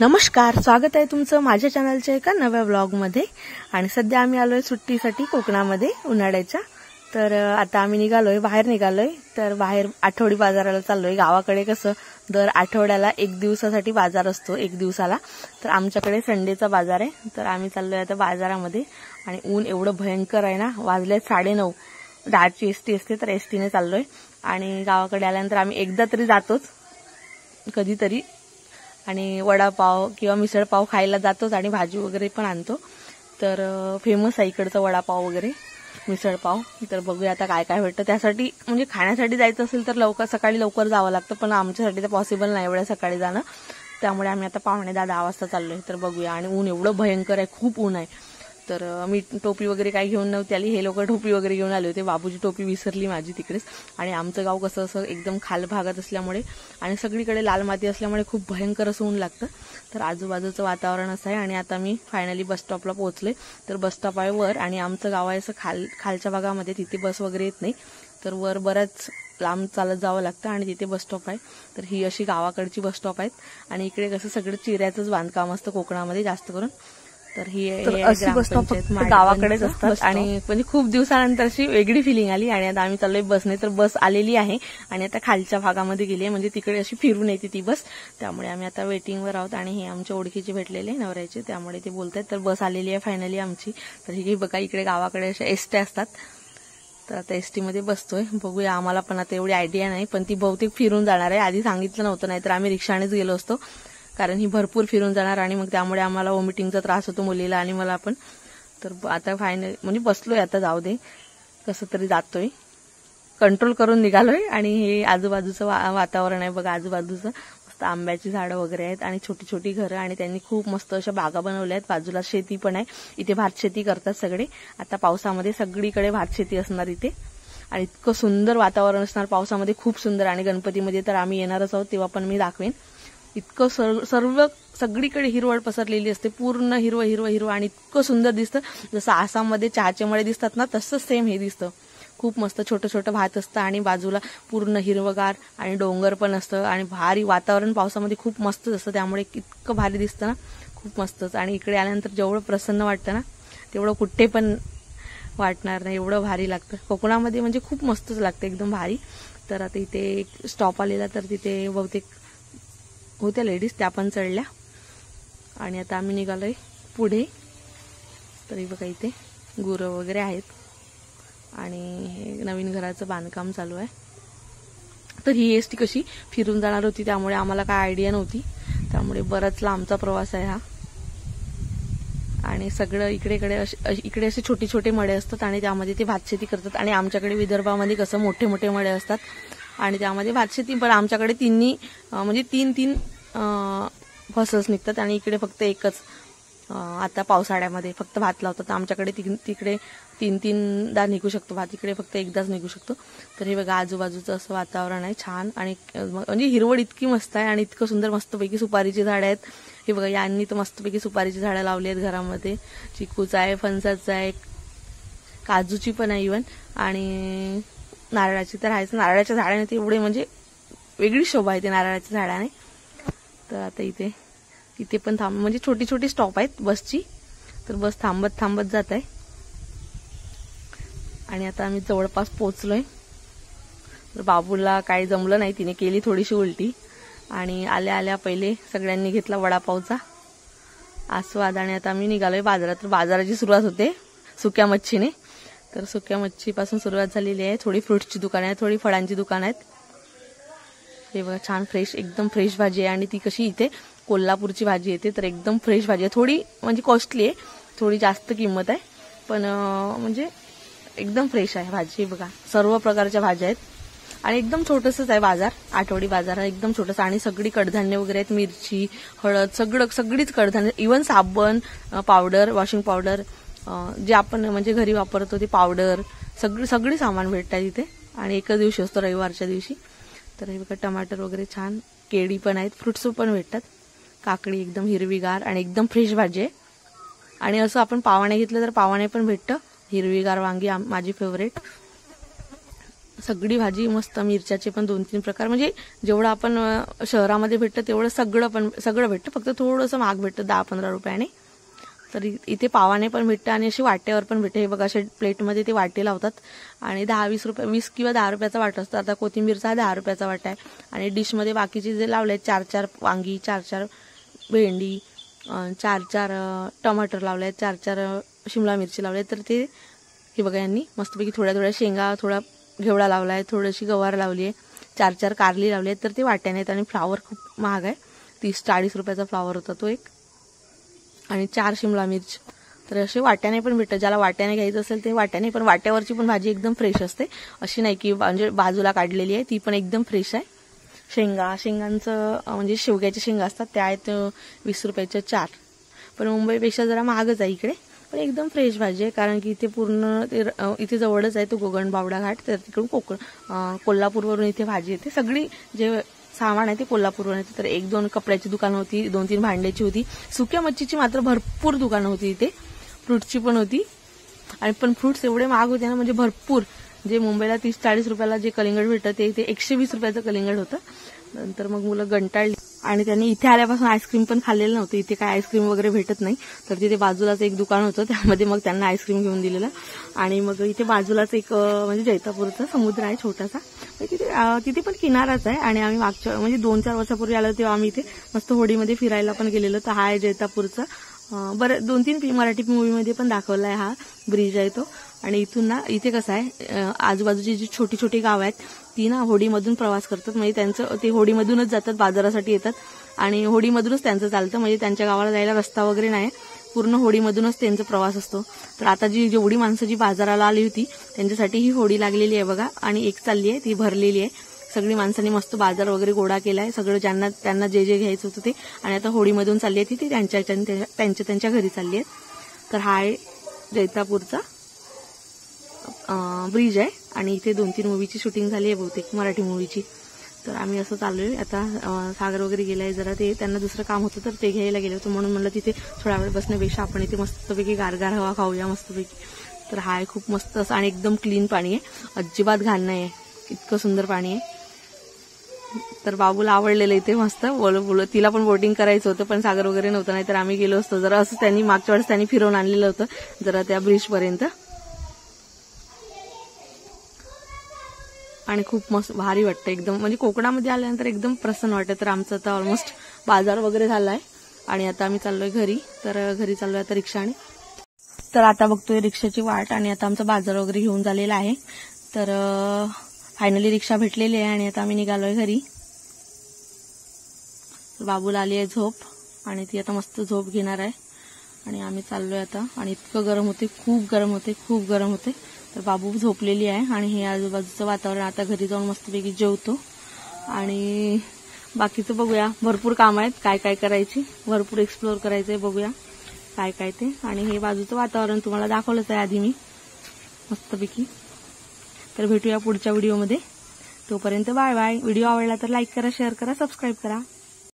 नमस्कार, स्वागत आहे तुमचं माझ्या चॅनलच्या एका नव्या व्लॉगमध्ये। आणि सध्या आम्ही आलोय सुट्टीसाठी कोकणामध्ये उन्हाळ्याच्या। तर आता आम्ही बाहेर निघालोय। तर बाहेर आठवडी बाजाराला चाललोय। गावाकडे कसं दर आठवड्याला एक दिवसासाठी बाजार असतो, एक दिवसाला। तर आमच्याकडे संडेचा बाजार आहे। तर आम्ही चाललोय आता बाजारामध्ये। आणि ऊन एवढं भयंकर आहे ना, वाजले 9:30। 10ची एसटी असते, तर एसटीने चाललोय। आणि गावाकडे आल्यानंतर आम्ही एकदा तरी जातोच कधीतरी, आणि वडापाव किंवा मिसळपाव खायला जातोच आणि भाजी वगैरे पण आणतो। तर फेमस आहे इकडचा वडापाव वगैरे, मिसळपाव। तर बघूया आता काय काय भेटतं। त्यासाठी म्हणजे खाण्यासाठी जायचं असेल तर सकाळी लवकर जावं लागतं, पण आमच्यासाठी तर पॉसिबल नाही एवढ्या सकाळी जाणं। त्यामुळे आम्ही आता 9:45-10 वाजता चाललोय। तर बघूया। आणि ऊन एवढं भयंकर आहे, खूप ऊन आहे। तर मी टोपी वगैरे काही घेऊन नव्हती आली, हे लोक टोपी वगैरे घेऊन आले होते। बाबूची टोपी विसरली माझी तिकडेच। आणि आमचं गाव कसं असं एकदम खाल भागात असल्यामुळे आणि सगळीकडे लाल माती असल्यामुळे खूप भयंकर असं ऊन लागतं। तर आजूबाजूचं वातावरण असं आहे। आणि आता मी फायनली बस स्टॉपला पोहोचले। तर बस स्टॉप आहे वर, आणि आमचं गाव आहे असं खालच्या भागामध्ये, तिथे बस वगैरे येत नाही। तर वर बरंच लांब चालत जावं लागतं आणि तिथे बस स्टॉप आहे। तर ही अशी गावाकडची बस स्टॉप आहेत। आणि इकडे कसं सगळं चिऱ्याचंच बांधकाम असतं कोकणामध्ये जास्त करून। तर ही अशी बस स्टॉप गावाकडेच असतात। आणि म्हणजे खूप दिवसानंतर अशी वेगळी फिलिंग आली। आणि आता आम्ही चाललोय बसने। तर बस आलेली आहे आणि आता खालच्या भागामध्ये गेली आहे, म्हणजे तिकडे अशी फिरून येते ती बस। त्यामुळे आम्ही आता वेटिंगवर आहोत। आणि हे आमच्या ओळखीचे भेटलेले नवऱ्याचे, त्यामुळे ते बोलतात तर बस आलेली आहे फायनली आमची। तर ही बघा, इकडे गावाकडे अशा एसट्या असतात। तर आता एसटी मध्ये बसतोय। बघूया, आम्हाला पण आता एवढी आयडिया नाही, पण ती बहुतेक फिरून जाणार आहे। आधी सांगितलं नव्हतं, नाहीतर आम्ही रिक्षानेच गेलो असतो, कारण ही भरपूर फिरून जाणार आणि मग त्यामुळे आम्हाला वॉमिटिंगचा त्रास होतो मुलीला आणि मला पण। तर आता फायनली म्हणजे बसलोय, आता जाऊ दे, कसं तरी जातोय, कंट्रोल करून निघालोय। आणि हे आजूबाजूचं वातावरण आहे बघा, आजूबाजूचं मस्त आंब्याची झाडं वगैरे आहेत आणि छोटी छोटी घरं, आणि त्यांनी खूप मस्त अशा बागा बनवल्या आहेत। बाजूला शेती पण आहे, इथे भात शेती करतात सगळे। आता पावसामध्ये सगळीकडे भात शेती असणार इथे, आणि इतकं सुंदर वातावरण असणार पावसामध्ये, खूप सुंदर। आणि गणपतीमध्ये तर आम्ही येणारच आहोत, तेव्हा पण मी दाखवेन। इतकं सर्व सगळीकडे हिरवळ पसरलेली असते, पूर्ण हिरवं हिरवं हिरवं, आणि इतकं सुंदर दिसतं। जसं आसाममध्ये चहाचे मळे दिसतात ना, तसंच सेम हे दिसतं। खूप मस्त छोटं छोटं भात असतं आणि बाजूला पूर्ण हिरवगार, आणि डोंगर पण असतं, आणि भारी वातावरण पावसामध्ये खूप मस्त असतं। त्यामुळे इतकं भारी दिसतं ना, खूप मस्तच। आणि इकडे आल्यानंतर जेवढं प्रसन्न वाटतं ना, तेवढं कुठे पण वाटणार नाही, एवढं भारी लागतं कोकणामध्ये, म्हणजे खूप मस्तच लागतं, एकदम भारी। तर आता इथे एक स्टॉप आलेला, तर तिथे बहुतेक होत्या लेडीज, त्या पण चढल्या। आणि आता आम्ही निघालोय पुढे। तरी बघा, इथे गुरं वगैरे आहेत, आणि हे नवीन घराचं बांधकाम चालू आहे। तर ही एसटी कशी फिरून जाणार होती, त्यामुळे आम्हाला काय आयडिया नव्हती, त्यामुळे बराच लांबचा प्रवास आहे हा। आणि सगळं इकडे असे छोटे छोटे मळे असतात, आणि त्यामध्ये ते भातशेती करतात। आणि आमच्याकडे विदर्भामध्ये कसं मोठे मोठे मळे असतात, आणि त्यामध्ये भातशेती, पण आमच्याकडे तीन फसल्स निघतात, आणि इकडे फक्त एकच। आता पावसाळ्यामध्ये फक्त भात लावतात, आमच्याकडे तिकडे 3-3दा निघू शकतो भात, इकडे फक्त एकदाच निघू शकतो। तर हे बघा, आजूबाजूचं असं वातावरण आहे छान, आणि म्हणजे हिरवळ इतकी मस्त आहे, आणि इतकं सुंदर, मस्तपैकी सुपारीची झाडं आहेत। हे बघा, यांनी तर मस्तपैकी सुपारीची झाडं लावली आहेत घरामध्ये। चिकूचं आहे, फणसाचं आहे, काजूची पण आहे इव्हन, आणि नारळाची तर आहेच। नारळाच्या झाडाने ते एवढे म्हणजे वेगळी शोभा आहे ते नारळाच्या झाडाने। तर आता इथे पण म्हणजे छोटी छोटी स्टॉप आहेत बसची, तर बस थांबत थांबत जात आहे। आणि आता आम्ही जवळपास पोहोचलोय। तर बाबूला काही जमलं नाही, तिने केली थोडीशी उलटी, आणि आल्या आल्या पहिले सगळ्यांनी घेतला वडापावचा आस्वाद। आणि आता आम्ही निघालोय बाजारात। तर बाजाराची सुरुवात होते सुक्या मच्छीने। तर सुक्या मच्छीपासून सुरुवात झालेली आहे। थोडी फ्रुट्सची दुकानं आहेत, थोडी फळांची दुकानं आहेत। हे बघा, छान फ्रेश, एकदम फ्रेश भाजी आहे। आणि ती कशी इथे कोल्हापूरची भाजी येते, तर एकदम फ्रेश भाजी आहे। थोडी म्हणजे कॉस्टली आहे, थोडी जास्त किंमत आहे, पण म्हणजे एकदम फ्रेश आहे भाजी। बघा, सर्व प्रकारच्या भाज्या आहेत, आणि एकदम छोटंसंच आहे बाजार, आठवडी बाजार आहे एकदम छोटंसं। आणि सगळी कडधान्य वगैरे आहेत, मिरची, हळद, सगळीच कडधान्य, इव्हन साबण, पावडर, वॉशिंग पावडर, जे आपण म्हणजे घरी वापरतो ते पावडर, सगळी सामान भेटतात इथे। आणि एकच दिवशी असतो, रविवारच्या दिवशी। तर हे बघा, टमाटर वगैरे छान, केळी पण आहेत, फ्रुट्स पण भेटतात, काकडी एकदम हिरवीगार, आणि एकदम फ्रेश भाजी आहे। आणि असं आपण पावाणे घेतलं तर पावाणे पण भेटतं, हिरवीगार वांगी माझी फेवरेट। सगळी भाजी मस्त, मिरच्याचे पण 2-3 प्रकार, म्हणजे जेवढं आपण शहरामध्ये भेटतं तेवढं सगळं भेटतं, फक्त थोडंसं महाग भेटतं 10-15 रुपयाने. तर इथे पावाने पण भेटतं आणि अशी वाट्यावर पण भेटते. हे बघा असे प्लेटमध्ये ते वाटे लावतात आणि 10-20 रुपये, 20 किंवा 10 रुपयाचा वाटा असतो. आता कोथिंबीरचा 10 रुपयाचा वाटा आहे. आणि डिशमध्ये बाकीचे जे लावले 4-4 वांगी, 4-4 भेंडी, 4-4 टमाटर लावले, 4-4 शिमला मिरची लावले. तर ते हे बघा यांनी मस्तपैकी थोड्या शेंगा, थोडा घेवडा लावलाय, थोडीशी गवार लावली आहे, 4-4 कारली लावली आहे. तर ते वाट्याने आहेत आणि फ्लावर खूप महाग आहे, 30-40 रुपयाचा फ्लावर होता तो एक, आणि 4 शिमला मिर्च. तर असे वाट्याने पण भेटतात. ज्याला वाट्याने घ्यायचं असेल ते वाट्याने, पण वाट्यावरची पण भाजी एकदम फ्रेश असते, अशी नाही की म्हणजे बाजूला काढलेली आहे, ती पण एकदम फ्रेश आहे. शेंगांचं म्हणजे शेवग्याच्या शेंगा असतात त्या आहेत 20 रुपयाच्या 4, पण मुंबईपेक्षा जरा महागच आहे इकडे, पण एकदम फ्रेश भाजी आहे. कारण की इथे पूर्ण इथे जवळच आहे तो गोगणबावडा घाट, तर तिकडून कोल्हापूरवरून इथे भाजी येते. सगळी जे सामान आहे ते कोल्हापूरवरून येते. तर 1-2 कपड्याची दुकानं होती, 2-3 भांड्याची होती, सुक्या मच्छीची मात्र भरपूर दुकानं होती इथे, फ्रूटची पण होती. आणि पण फ्रूट्स एवढे महाग होते ना, म्हणजे भरपूर. जे मुंबईला 30-40 रुपयाला जे कलिंगड भेटतं ते इथे 120 रुपयाचं कलिंगड होतं. नंतर मग मुलं कंटाळली आणि त्यांनी इथे आल्यापासून आईस्क्रीम पण खाल्लेलं नव्हतं. इथे काय आईस्क्रीम वगैरे भेटत नाही, तर तिथे बाजूलाच एक दुकान होतं, त्यामध्ये मग त्यांना आईस्क्रीम घेऊन दिलेलं. आणि मग इथे बाजूलाच एक म्हणजे जैतापूरचा समुद्र आहे छोटासा, तिथे पण किनाराच आहे. आणि आम्ही मागच्या म्हणजे 2-4 वर्षापूर्वी आलो तेव्हा आम्ही इथे मस्त होडीमध्ये फिरायला पण गेलेलो. तर हा आहे जैतापूरचा, बरं 2-3 मराठी मूवीमध्ये पण दाखवला आहे, हा ब्रिज आहे तो. आणि इथून ना, इथे कसं आहे, आजूबाजूची जी छोटी छोटी गाव आहेत ती ना होडीमधून प्रवास करतात, म्हणजे त्यांचं ते होडीमधूनच जातात, बाजारासाठी येतात आणि होडीमधूनच त्यांचं चालतं, म्हणजे त्यांच्या गावाला जायला रस्ता वगैरे नाही, पूर्ण होडीमधूनच त्यांचा प्रवास असतो. तर आता जेवढी माणसं जी बाजाराला आली होती त्यांच्यासाठी ही होडी लागलेली आहे बघा, आणि एक चालली आहे ती भरलेली आहे. सगळी माणसांनी मस्त बाजार वगैरे गोळा केलाय, सगळं त्यांना जे घ्यायचं होतं ते, आणि आता होडीमधून चालली आहे ती त्यांच्या घरी चालली आहे. तर हा आहे जैतापूरचा ब्रिज आहे आणि इथे 2-3 मूवीची शूटिंग झाली आहे बहुतेक, मराठी मूवीची. तर आम्ही असं चाललोय आता. सागर वगैरे गेलाय जरा, ते त्यांना दुसरं काम होतं तर ते घ्यायला गेले होते, म्हणून म्हणलं तिथे थोडा वेळ बसण्यापेक्षा आपण इथे मस्तपैकी गारगार हवा खाऊया मस्तपैकी. तर हा आहे खूप मस्त असं आणि एकदम क्लीन पाणी आहे, अजिबात घाण नाही आहे, इतकं सुंदर पाणी आहे. तर बाबूला आवडलेलं इथे मस्त बोलत, तिला पण बोटिंग करायचं होतं पण सागर वगैरे नव्हतं, नाही तर आम्ही गेलो असतो. जरा असं त्यांनी मागच्या वेळेस त्यांनी फिरवून आणलेलं होतं जरा त्या ब्रिज पर्यंत, आणि खूप मस्त भारी वाटतं एकदम, म्हणजे कोकणामध्ये आल्यानंतर एकदम प्रसन्न वाटतं. तर आमचं आता ऑलमोस्ट बाजार वगैरे झालाय आणि आता आम्ही चाललोय घरी. तर घरी चाललोय आता रिक्षाने. तर आता बघतोय रिक्षाची वाट, आणि आता आमचा बाजार वगैरे घेऊन झालेला आहे. तर फायनली रिक्षा भेटलेली आहे आणि आता आम्ही निघालोय घरी. बाबूला आली आहे झोप आणि ती आता मस्त झोप घेणार आहे आणि आम्ही चाललोय आता. आणि इतकं गरम होते, खूप गरम होते. तर बाबू झोपलेली आहे आणि हे आजूबाजूचं वातावरण. आता घरी जाऊन मस्तपैकी जेवतो आणि बाकीचं बघूया. भरपूर काम आहेत, काय करायची, भरपूर एक्सप्लोर करायचंय, बघूया काय ते. आणि हे बाजूचं वातावरण तुम्हाला दाखवलंच आहे आधी मी मस्तपैकी. तर भेटूया पुढच्या व्हिडिओमध्ये, तोपर्यंत बाय बाय. व्हिडिओ आवडला तर लाईक करा, शेअर करा, सबस्क्राईब करा.